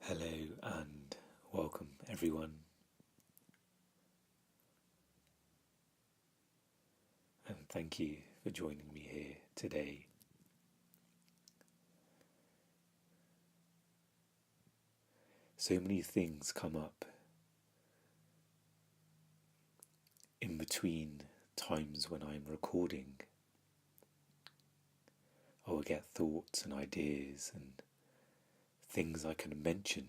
Hello and welcome everyone, and thank you for joining me here today. So many things come up in between times when I'm recording. I will get thoughts and ideas and things I can mention.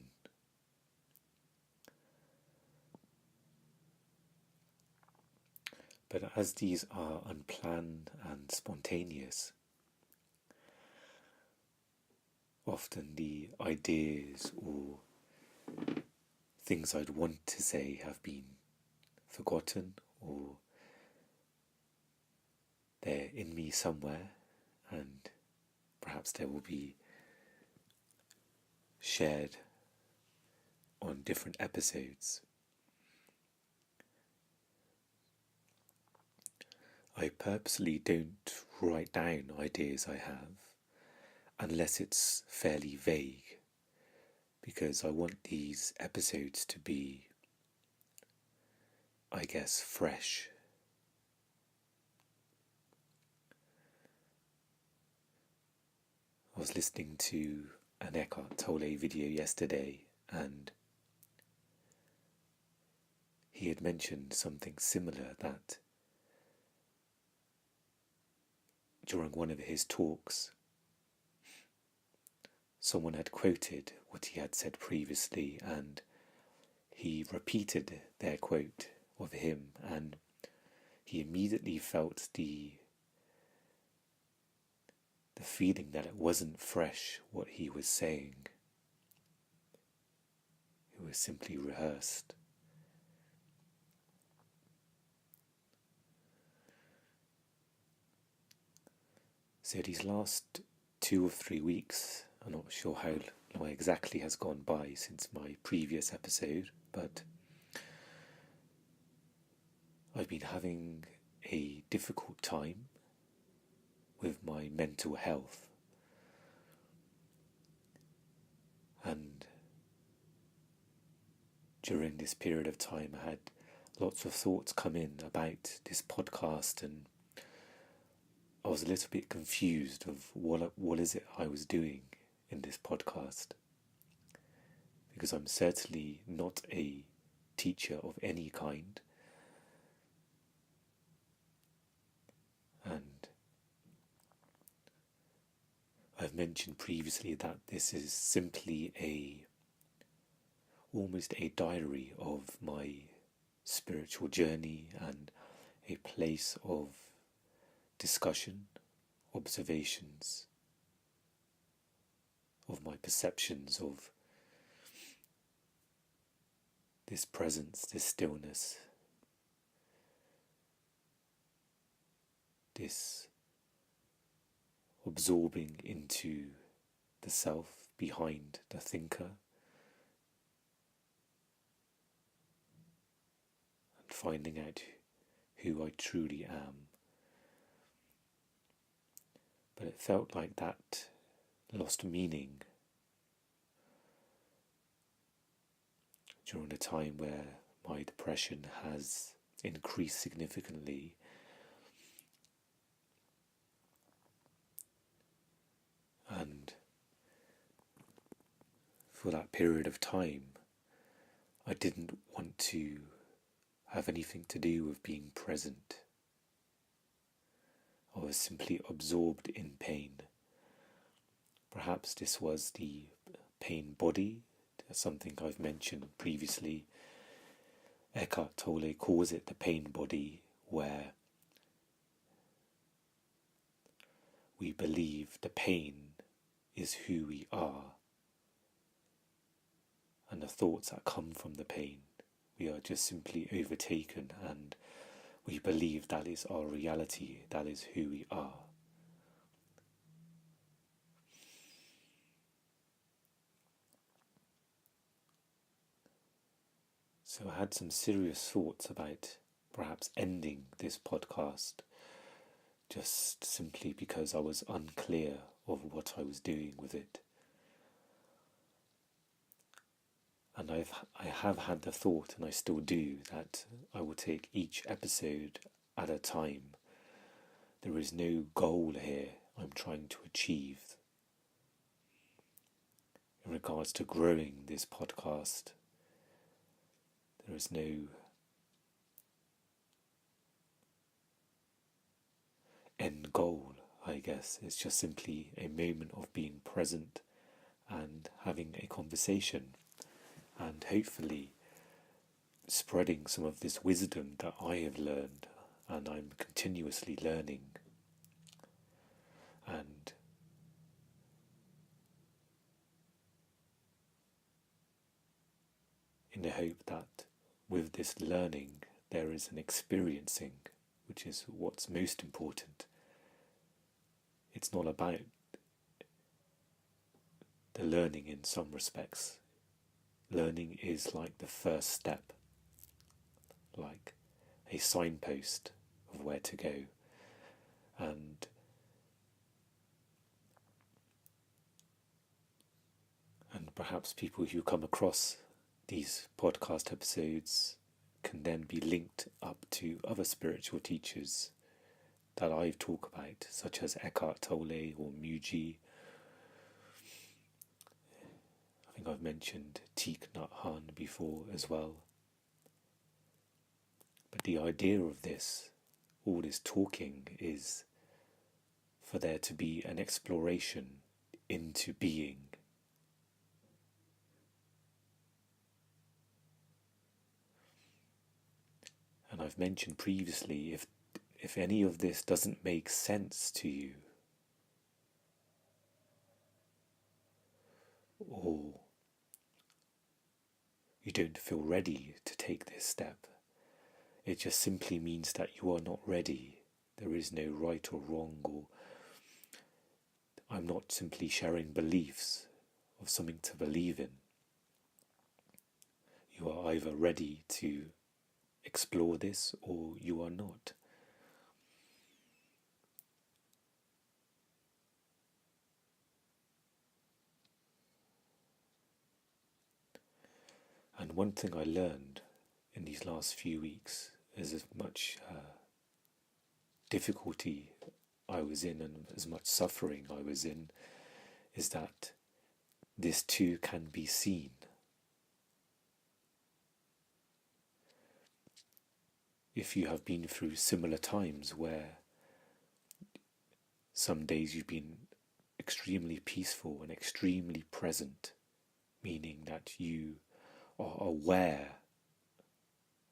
But as these are unplanned and spontaneous, often the ideas or things I'd want to say have been forgotten, or they're in me somewhere, and perhaps they will be shared on different episodes. I purposely don't write down ideas I have unless it's fairly vague, because I want these episodes to be, I guess, fresh. I was listening to an Eckhart Tolle video yesterday, and he had mentioned something similar, that during one of his talks someone had quoted what he had said previously, and he repeated their quote of him, and he immediately felt the feeling that it wasn't fresh what he was saying. It was simply rehearsed. So these last 2 or 3 weeks, I'm not sure how long exactly has gone by since my previous episode, but I've been having a difficult time with my mental health, and during this period of time I had lots of thoughts come in about this podcast, and I was a little bit confused of what is it I was doing in this podcast, because I'm certainly not a teacher of any kind, and I've mentioned previously that this is simply almost a diary of my spiritual journey, and a place of discussion, observations, of my perceptions of this presence, this stillness, this absorbing into the self behind the thinker, and finding out who I truly am. But it felt like that lost meaning during a time where my depression has increased significantly, and for that period of time I didn't want to have anything to do with being present. I was simply absorbed in pain. Perhaps this was the pain body, something I've mentioned previously. Eckhart Tolle calls it the pain body, where we believe the pain is who we are, and the thoughts that come from the pain, we are just simply overtaken, and we believe that is our reality, that is who we are. So I had some serious thoughts about perhaps ending this podcast, just simply because I was unclear of what I was doing with it. And I have had the thought, and I still do, that I will take each episode at a time. There is no goal here I'm trying to achieve in regards to growing this podcast. There is no end goal, I guess. It's just simply a moment of being present and having a conversation, and hopefully spreading some of this wisdom that I have learned and I'm continuously learning, and in the hope that with this learning there is an experiencing, which is what's most important. It's not about the learning in some respects. Learning is like the first step, like a signpost of where to go. And perhaps people who come across these podcast episodes can then be linked up to other spiritual teachers that I've talked about, such as Eckhart Tolle or Mooji. I think I've mentioned Thich Nhat Hanh before as well. But the idea of this, all this talking, is for there to be an exploration into being. And I've mentioned previously, if any of this doesn't make sense to you, or you don't feel ready to take this step, it just simply means that you are not ready. There is no right or wrong, or I'm not simply sharing beliefs of something to believe in. You are either ready to explore this or you are not. And one thing I learned in these last few weeks is as much difficulty I was in and as much suffering I was in, is that this too can be seen. If you have been through similar times where some days you've been extremely peaceful and extremely present, meaning that you are aware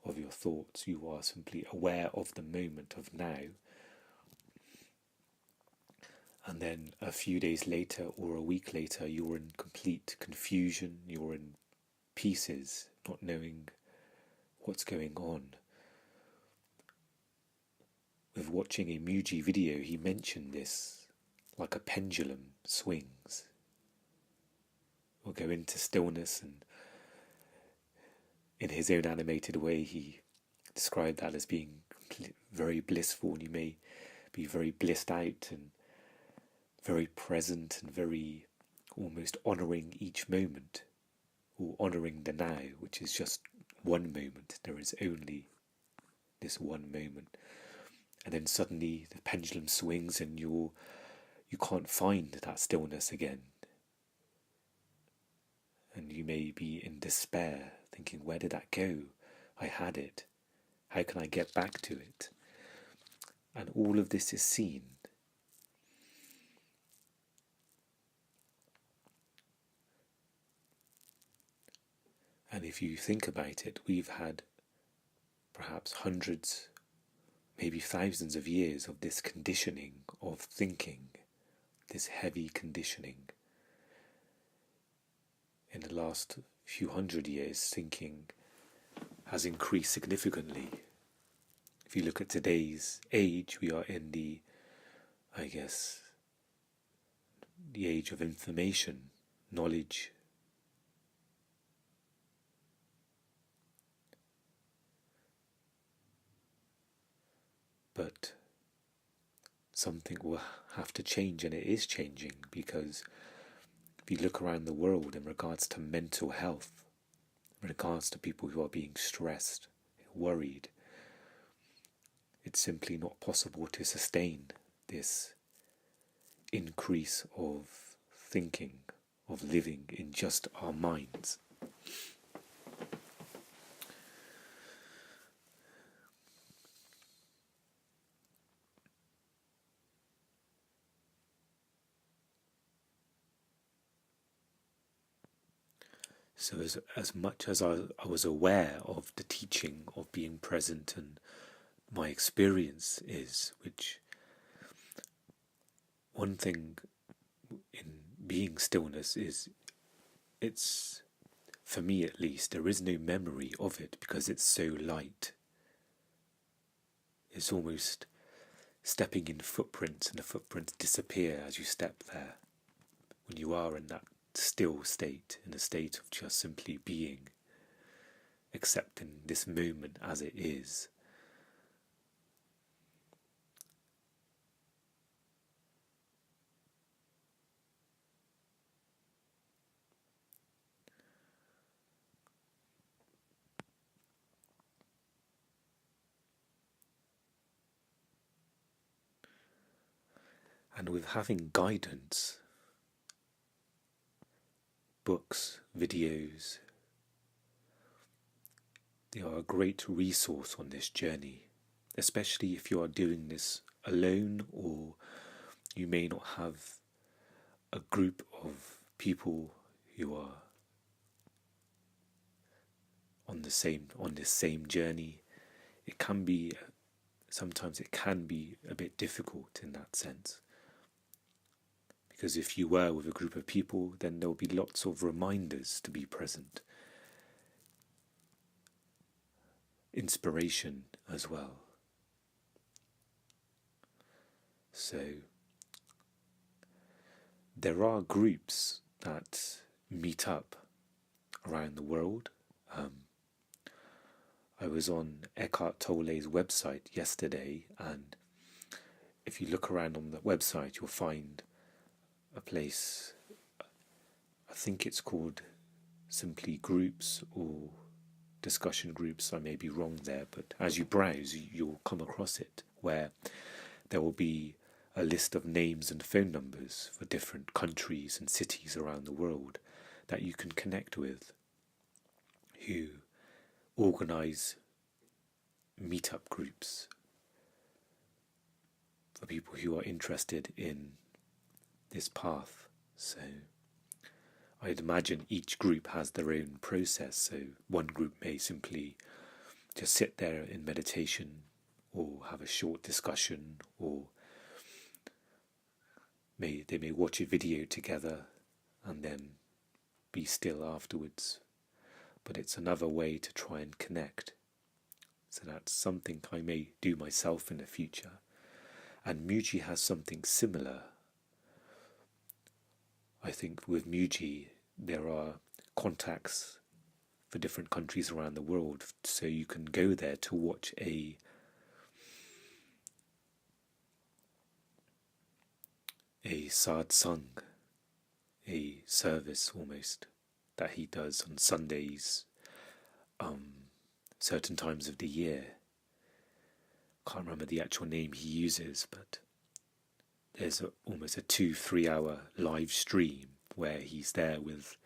of your thoughts, you are simply aware of the moment of now, and then a few days later or a week later you're in complete confusion, you're in pieces, not knowing what's going on. With watching a Mooji video, he mentioned this, like a pendulum swings. We'll go into stillness, and in his own animated way he described that as being very blissful, and you may be very blissed out and very present and very almost honouring each moment, or honouring the now, which is just one moment. There is only this one moment. And then suddenly the pendulum swings and you can't find that stillness again. And you may be in despair, thinking, where did that go? I had it. How can I get back to it? And all of this is seen. And if you think about it, we've had perhaps hundreds, maybe thousands of years of this conditioning of thinking, this heavy conditioning. In the last few hundred years, thinking has increased significantly. If you look at today's age, we are in the age of information, knowledge. But something will have to change, and it is changing, because if you look around the world in regards to mental health, in regards to people who are being stressed, worried. It's simply not possible to sustain this increase of thinking, of living in just our minds. So as much as I was aware of the teaching of being present and my experience is, which one thing in being stillness is, it's, for me at least, there is no memory of it because it's so light. It's almost stepping in footprints, and the footprints disappear as you step there. When you are in that still state, in a state of just simply being, accepting this moment as it is. And with having guidance, books, videos, they are a great resource on this journey, especially if you are doing this alone, or you may not have a group of people who are on this same journey. Sometimes it can be a bit difficult in that sense. Because if you were with a group of people, then there will be lots of reminders to be present. Inspiration as well. So, there are groups that meet up around the world. I was on Eckhart Tolle's website yesterday, and if you look around on the website, you'll find a place, I think it's called simply groups or discussion groups. I may be wrong there, but as you browse, you'll come across it, where there will be a list of names and phone numbers for different countries and cities around the world that you can connect with, who organise meetup groups for people who are interested in this path. So I'd imagine each group has their own process. So one group may simply just sit there in meditation, or have a short discussion, or they may watch a video together and then be still afterwards. But it's another way to try and connect. So that's something I may do myself in the future. And Mooji has something similar. I think with Mooji there are contacts for different countries around the world, so you can go there to watch a satsang, a service almost, that he does on Sundays, certain times of the year. Can't remember the actual name he uses, but there's almost a 2-3 hour live stream where he's there with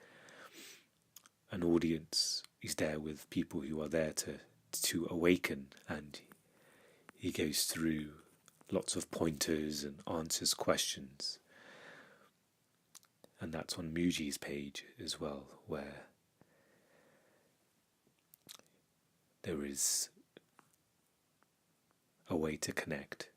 an audience. He's there with people who are there to awaken, and he goes through lots of pointers and answers questions. And that's on Mooji's page as well, where there is a way to connect.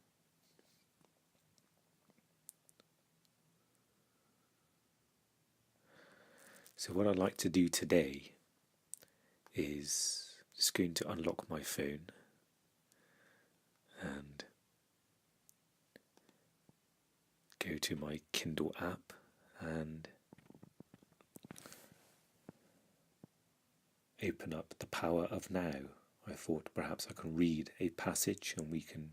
So what I'd like to do today is just going to unlock my phone and go to my Kindle app and open up The Power of Now. I thought perhaps I can read a passage and we can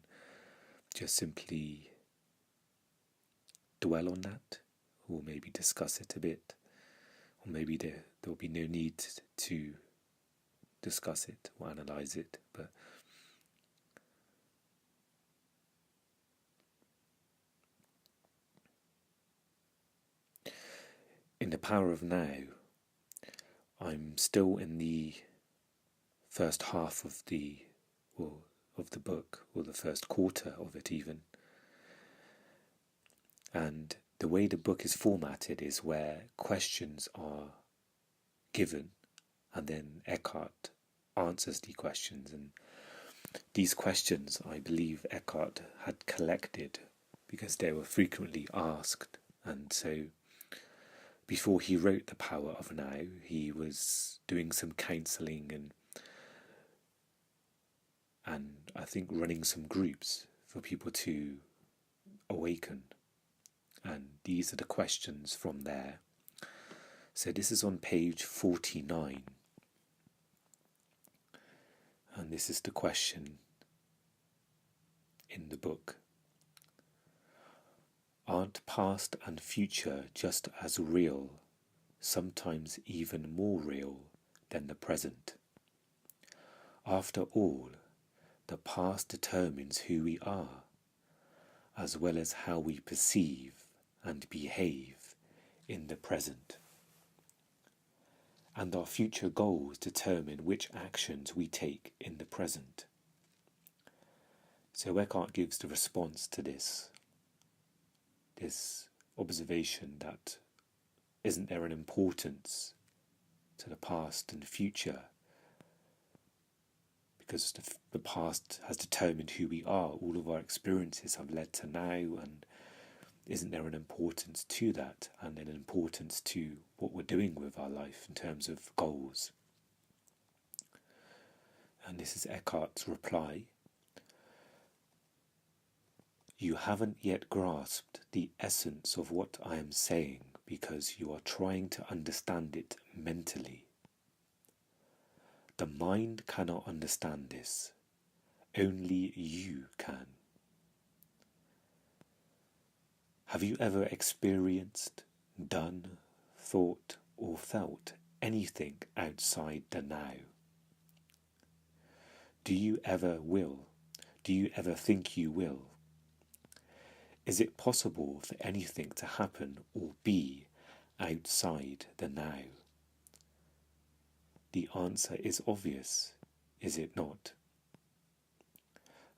just simply dwell on that, or maybe discuss it a bit, or maybe there'll be no need to discuss it or analyze it, but in The Power of Now, I'm still in the first half of the book, or the first quarter of it even. And the way the book is formatted is where questions are given and then Eckhart answers the questions. And these questions, I believe Eckhart had collected because they were frequently asked. And so before he wrote The Power of Now, he was doing some counselling and I think running some groups for people to awaken. And these are the questions from there. So this is on page 49. And this is the question in the book. Aren't past and future just as real, sometimes even more real, than the present? After all, the past determines who we are, as well as how we perceive and behave in the present. And our future goals determine which actions we take in the present. So Eckhart gives the response to this observation that isn't there an importance to the past and the future? Because the past has determined who we are. All of our experiences have led to now, and isn't there an importance to that, and an importance to what we're doing with our life in terms of goals? And this is Eckhart's reply. You haven't yet grasped the essence of what I am saying because you are trying to understand it mentally. The mind cannot understand this. Only you can. Have you ever experienced, done, thought, or felt anything outside the now? Do you ever will? Do you ever think you will? Is it possible for anything to happen or be outside the now? The answer is obvious, is it not?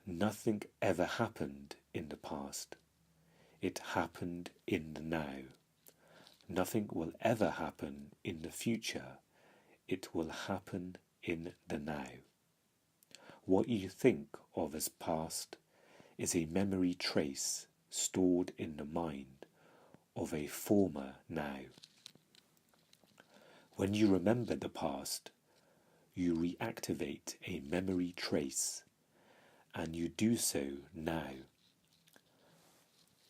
Nothing ever happened in the past. It happened in the now. Nothing will ever happen in the future. It will happen in the now. What you think of as past is a memory trace stored in the mind of a former now. When you remember the past, you reactivate a memory trace, and you do so now.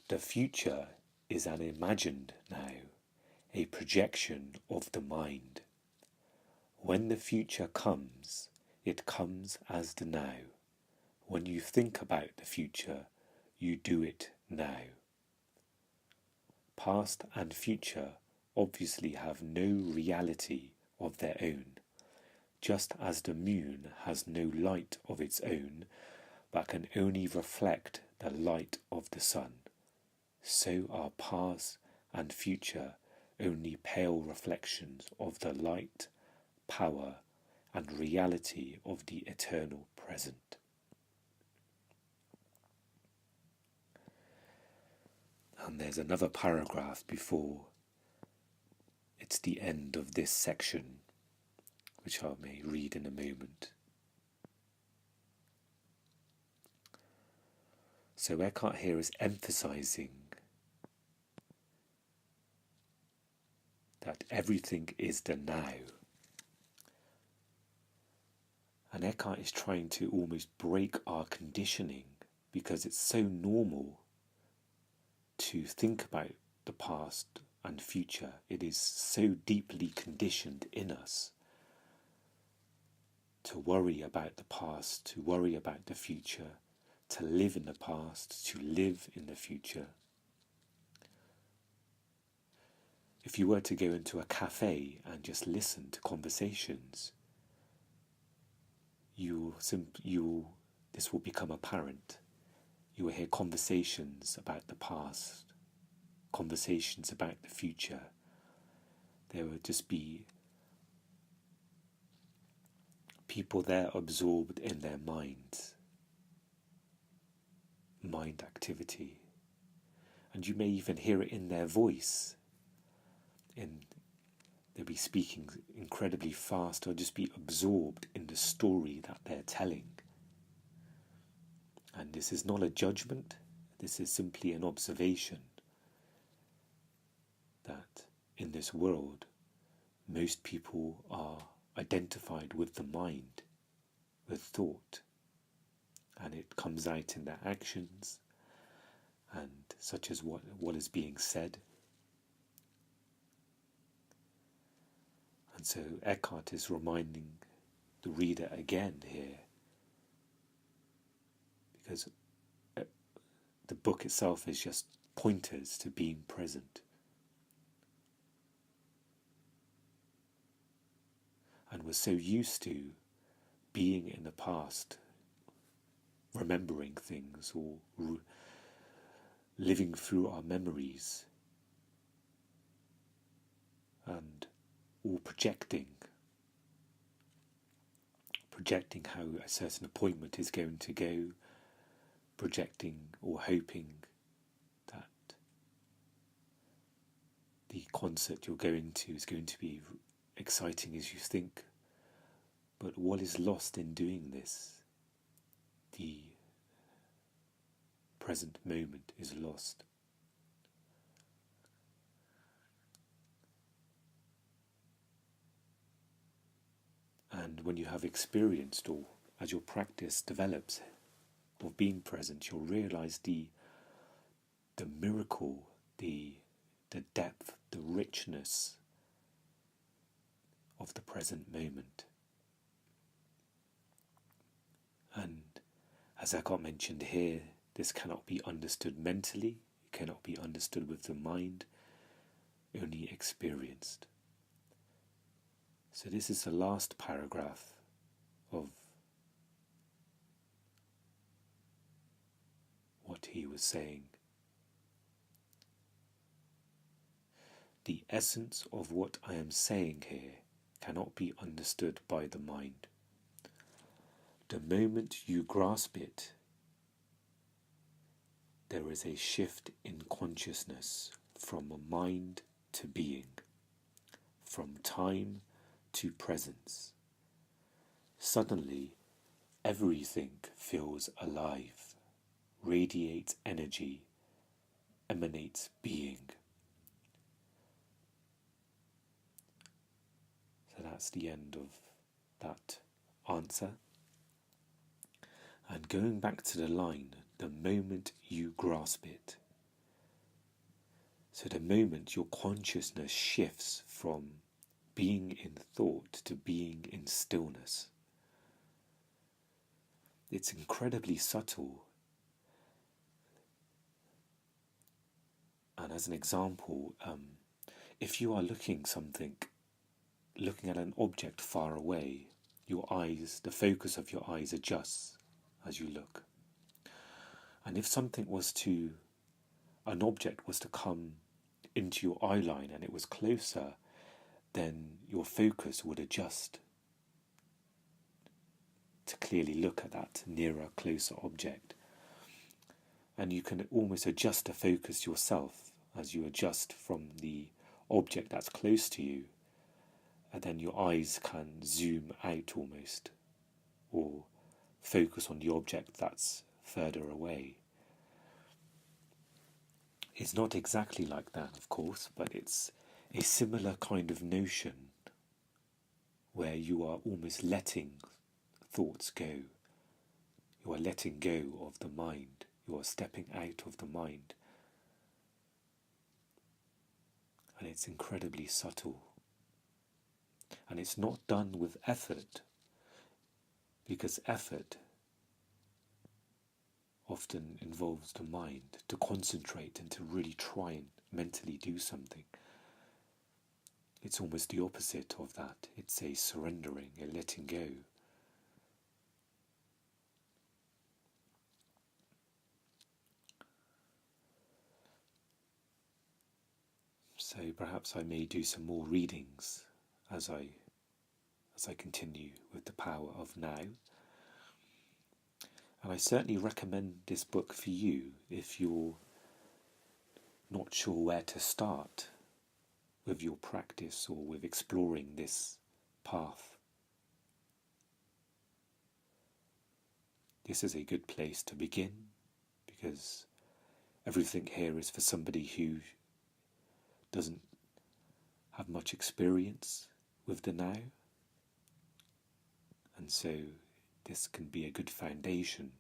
The future is an imagined now, a projection of the mind. When the future comes, it comes as the now. When you think about the future, you do it now. Past and future obviously have no reality of their own, just as the moon has no light of its own, but can only reflect the light of the sun. So are past and future only pale reflections of the light, power, and reality of the eternal present. And there's another paragraph before it's the end of this section, which I may read in a moment. So Eckhart here is emphasizing that everything is the now. And Eckhart is trying to almost break our conditioning because it's so normal to think about the past and future. It is so deeply conditioned in us to worry about the past, to worry about the future, to live in the past, to live in the future. If you were to go into a cafe and just listen to conversations, this will become apparent. You will hear conversations about the past, conversations about the future. There will just be people there absorbed in their minds, mind activity. And you may even hear it in their voice. They'll be speaking incredibly fast, or just be absorbed in the story that they're telling. And this is not a judgment, this is simply an observation that in this world, most people are identified with the mind, with thought, and it comes out in their actions, and such as what is being said. And so Eckhart is reminding the reader again here, because the book itself is just pointers to being present. And we're so used to being in the past, remembering things, or living through our memories, and or projecting how a certain appointment is going to go, projecting or hoping that the concert you're going to is going to be exciting as you think. But what is lost in doing this? The present moment is lost. And when you have experienced, or as your practice develops of being present, you'll realize the miracle, the depth, the richness of the present moment. And as Eckhart mentioned here, this cannot be understood mentally, it cannot be understood with the mind, only experienced. So this is the last paragraph of what he was saying. The essence of what I am saying here cannot be understood by the mind. The moment you grasp it, there is a shift in consciousness from mind to being, from time to presence. Suddenly, everything feels alive, radiates energy, emanates being. So that's the end of that answer. And going back to the line, the moment you grasp it. So the moment your consciousness shifts from being in thought to being in stillness. It's incredibly subtle. And as an example, if you are looking at an object far away, your eyes, the focus of your eyes adjusts as you look. And if an object was to come into your eye line and it was closer, then your focus would adjust to clearly look at that nearer, closer object. And you can almost adjust the focus yourself as you adjust from the object that's close to you, and then your eyes can zoom out almost, or focus on the object that's further away. It's not exactly like that, of course, but it's a similar kind of notion where you are almost letting thoughts go. You are letting go of the mind. You are stepping out of the mind. And it's incredibly subtle. And it's not done with effort, because effort often involves the mind to concentrate and to really try and mentally do something. It's almost the opposite of that. It's a surrendering, a letting go. perhaps I may do some more readings as I continue with the power of now. And I certainly recommend this book for you if you're not sure where to start with your practice or with exploring this path. This is a good place to begin, because everything here is for somebody who doesn't have much experience with the now, and so this can be a good foundation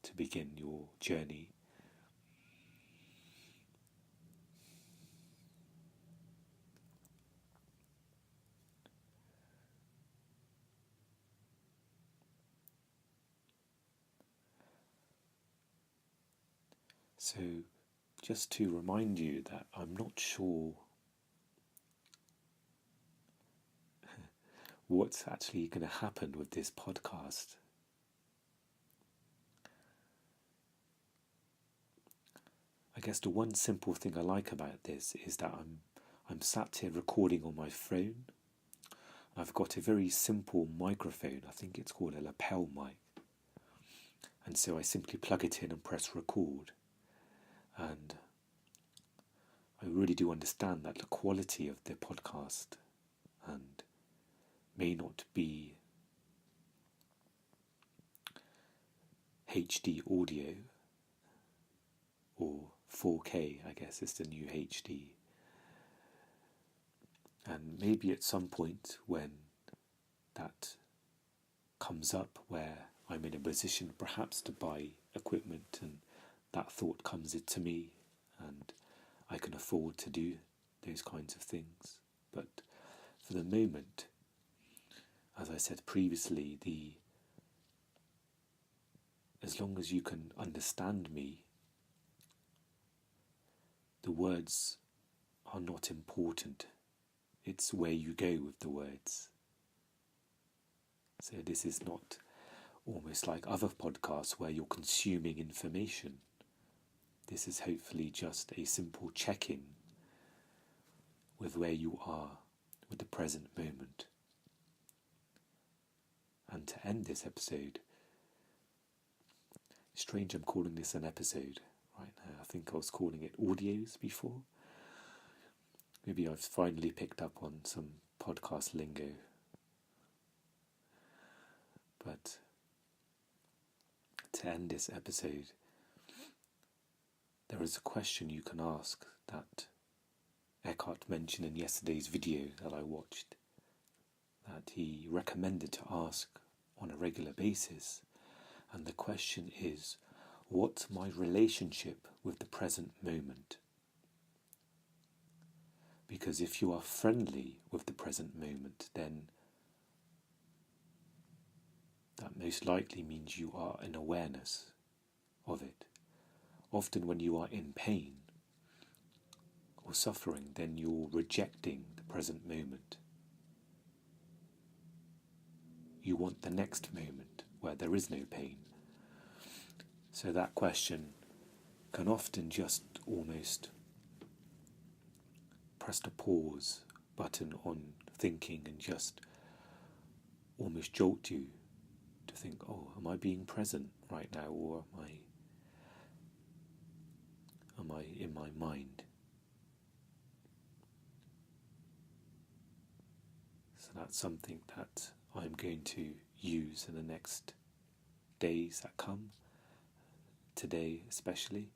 to begin your journey. So, just to remind you that I'm not sure what's actually going to happen with this podcast. I guess the one simple thing I like about this is that I'm sat here recording on my phone. I've got a very simple microphone. I think it's called a lapel mic. And so I simply plug it in and press record. And I really do understand that the quality of the podcast and may not be HD audio or 4K, I guess is the new HD. And maybe at some point when that comes up, where I'm in a position perhaps to buy equipment, and that thought comes into me and I can afford to do those kinds of things. But for the moment, as I said previously, as long as you can understand me, the words are not important. It's where you go with the words. So this is not almost like other podcasts where you're consuming information. This is hopefully just a simple check-in with where you are with the present moment. And to end this episode, strange I'm calling this an episode right now. I think I was calling it audios before. Maybe I've finally picked up on some podcast lingo. But to end this episode, there is a question you can ask that Eckhart mentioned in yesterday's video that I watched, that he recommended to ask on a regular basis. And the question is, what's my relationship with the present moment? Because if you are friendly with the present moment, then that most likely means you are in awareness of it. Often when you are in pain or suffering, then you're rejecting the present moment. You want the next moment where there is no pain. So that question can often just almost press the pause button on thinking and just almost jolt you to think, oh, am I being present right now, or am I in my mind? So that's something that I'm going to use in the next days that come, today especially.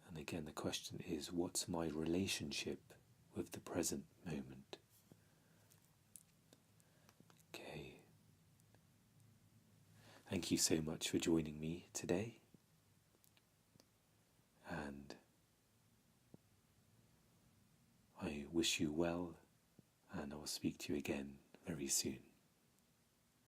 And again, the question is, what's my relationship with the present moment? Okay. Thank you so much for joining me today. And I wish you well, and I will speak to you again very soon.